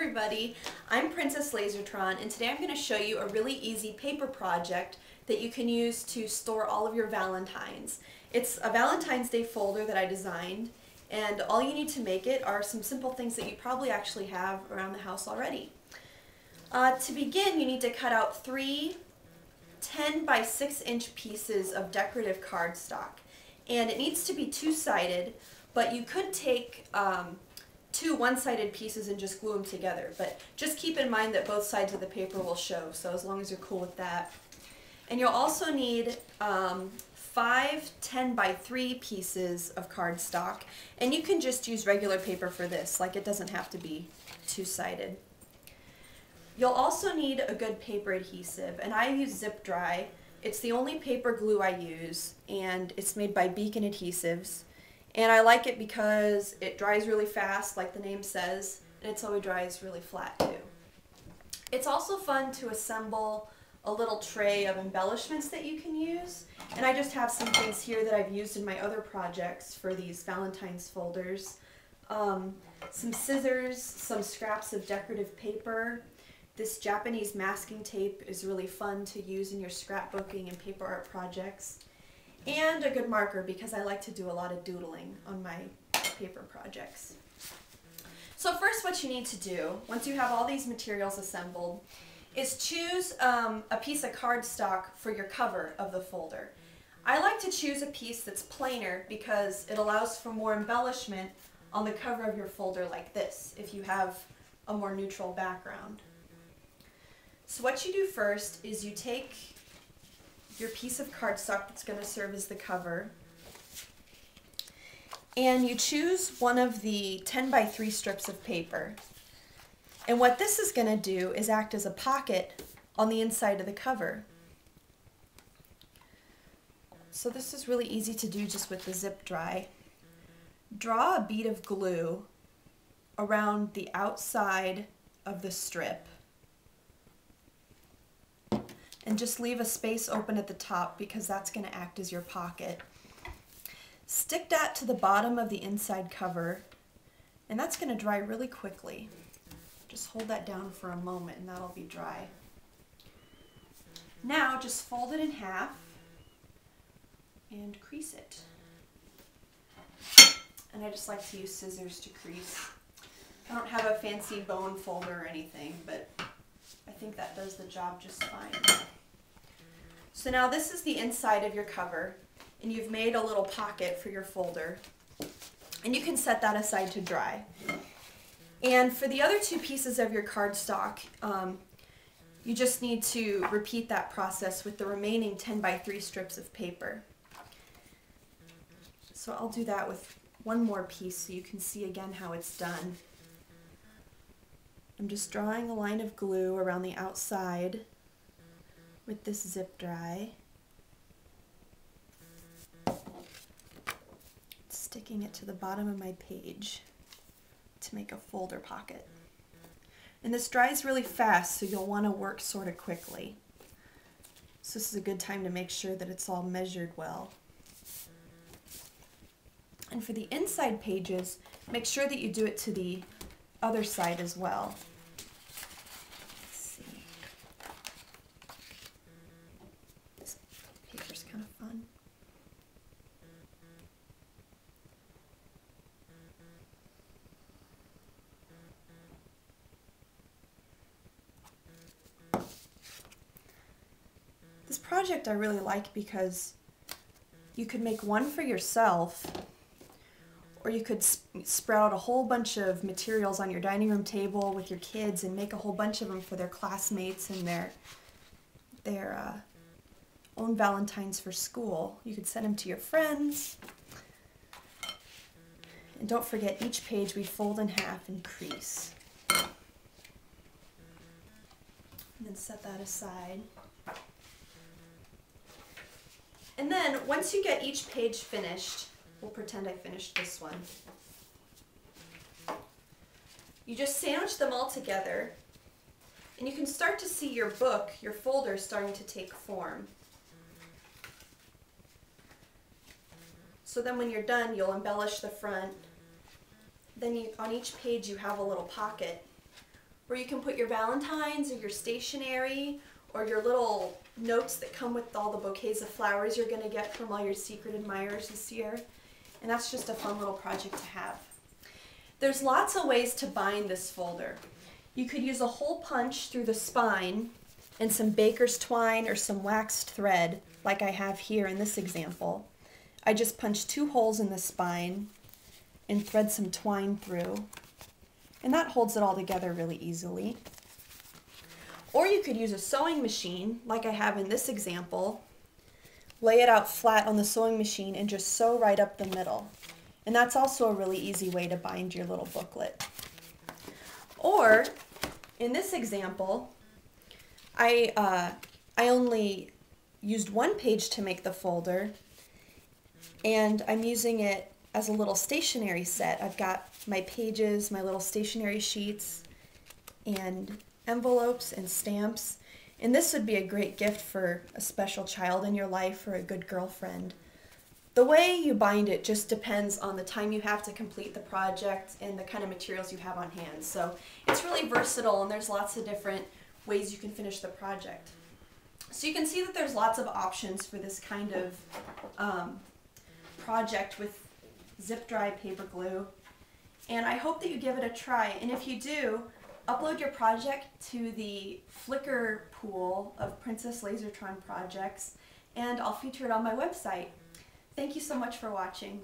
everybody, I'm Princess Lasertron, and today I'm going to show you a really easy paper project that you can use to store all of your Valentines. It's a Valentine's Day folder that I designed, and all you need to make it are some simple things that you probably actually have around the house already. To begin, you need to cut out 3 10 by 6 inch pieces of decorative cardstock, and it needs to be two-sided, but you could take 2 one-sided pieces and just glue them together, but just keep in mind that both sides of the paper will show, so as long as you're cool with that. And you'll also need 5 10 by 3 pieces of cardstock, and you can just use regular paper for this, like it doesn't have to be two-sided. You'll also need a good paper adhesive, and I use Zip Dry. It's the only paper glue I use, and it's made by Beacon Adhesives. And I like it because it dries really fast, like the name says, and it always dries really flat too. It's also fun to assemble a little tray of embellishments that you can use, and I just have some things here that I've used in my other projects for these Valentine's folders. Some scissors, some scraps of decorative paper. This Japanese masking tape is really fun to use in your scrapbooking and paper art projects. And a good marker, because I like to do a lot of doodling on my paper projects. So first, what you need to do, once you have all these materials assembled, is choose a piece of cardstock for your cover of the folder. I like to choose a piece that's plainer because it allows for more embellishment on the cover of your folder like this, if you have a more neutral background. So what you do first is you take your piece of cardstock that's going to serve as the cover, and you choose one of the 10 by 3 strips of paper. And what this is going to do is act as a pocket on the inside of the cover. So this is really easy to do just with the Zip Dry. Draw a bead of glue around the outside of the strip, and just leave a space open at the top because that's going to act as your pocket. Stick that to the bottom of the inside cover, and that's going to dry really quickly. Just hold that down for a moment and that'll be dry. Now just fold it in half and crease it. And I just like to use scissors to crease. I don't have a fancy bone folder or anything, but I think that does the job just fine. So now this is the inside of your cover, and you've made a little pocket for your folder, and you can set that aside to dry. And for the other 2 pieces of your cardstock, you just need to repeat that process with the remaining 10 by 3 strips of paper. So I'll do that with one more piece so you can see again how it's done. I'm just drawing a line of glue around the outside with this Zip Dry, sticking it to the bottom of my page to make a folder pocket. And this dries really fast, so you'll want to work sort of quickly. So this is a good time to make sure that it's all measured well. And for the inside pages, make sure that you do it to the other side as well. Let's see. This paper's kind of fun. This project I really like because you could make one for yourself, or you could spread out a whole bunch of materials on your dining room table with your kids and make a whole bunch of them for their classmates and their own Valentines for school. You could send them to your friends. And don't forget, each page we fold in half and crease. And then set that aside. And then once you get each page finished, we'll pretend I finished this one. You just sandwich them all together, and you can start to see your book, your folder, starting to take form. So then when you're done, you'll embellish the front. Then on each page you have a little pocket where you can put your Valentines or your stationery or your little notes that come with all the bouquets of flowers you're going to get from all your secret admirers this year. And that's just a fun little project to have. There's lots of ways to bind this folder. You could use a hole punch through the spine and some baker's twine or some waxed thread, like I have here in this example. I just punch 2 holes in the spine and thread some twine through, and that holds it all together really easily. Or you could use a sewing machine, like I have in this example, lay it out flat on the sewing machine and just sew right up the middle. And that's also a really easy way to bind your little booklet. Or, in this example, I only used 1 page to make the folder, and I'm using it as a little stationery set. I've got my pages, my little stationery sheets, and envelopes and stamps. And this would be a great gift for a special child in your life or a good girlfriend. The way you bind it just depends on the time you have to complete the project and the kind of materials you have on hand. So it's really versatile, and there's lots of different ways you can finish the project. So you can see that there's lots of options for this kind of project with zip dry paper glue. And I hope that you give it a try. And if you do, upload your project to the Flickr pool of Princess Lasertron projects, and I'll feature it on my website. Thank you so much for watching.